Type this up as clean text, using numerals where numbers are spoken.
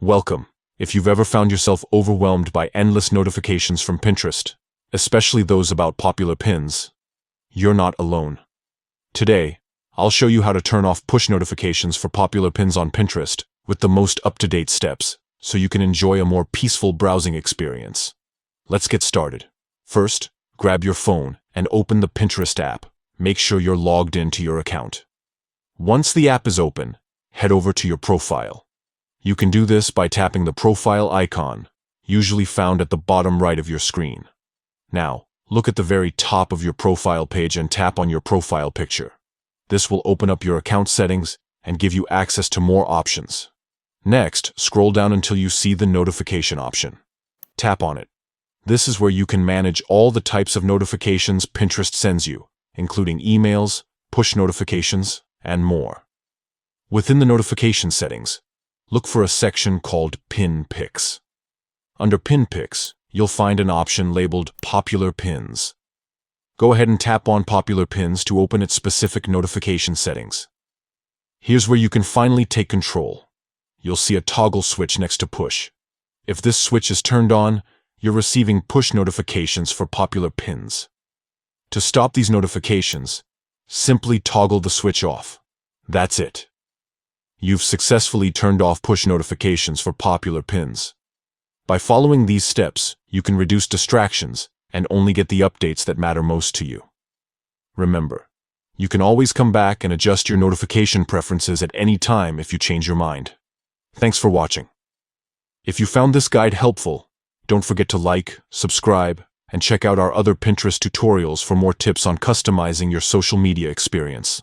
Welcome. If you've ever found yourself overwhelmed by endless notifications from Pinterest, especially those about popular pins, you're not alone. Today, I'll show you how to turn off push notifications for popular pins on Pinterest with the most up-to-date steps, so you can enjoy a more peaceful browsing experience. Let's get started. First, grab your phone and open the Pinterest app. Make sure you're logged into your account. Once the app is open, head over to your profile. You can do this by tapping the profile icon, usually found at the bottom right of your screen. Now, look at the very top of your profile page and tap on your profile picture. This will open up your account settings and give you access to more options. Next, scroll down until you see the notification option. Tap on it. This is where you can manage all the types of notifications Pinterest sends you, including emails, push notifications, and more. Within the notification settings, look for a section called Pin Picks. Under Pin Picks, you'll find an option labeled Popular Pins. Go ahead and tap on Popular Pins to open its specific notification settings. Here's where you can finally take control. You'll see a toggle switch next to Push. If this switch is turned on, you're receiving push notifications for popular pins. To stop these notifications, simply toggle the switch off. That's it. You've successfully turned off push notifications for popular pins. By following these steps, you can reduce distractions and only get the updates that matter most to you. Remember, you can always come back and adjust your notification preferences at any time if you change your mind. Thanks for watching. If you found this guide helpful, don't forget to like, subscribe, and check out our other Pinterest tutorials for more tips on customizing your social media experience.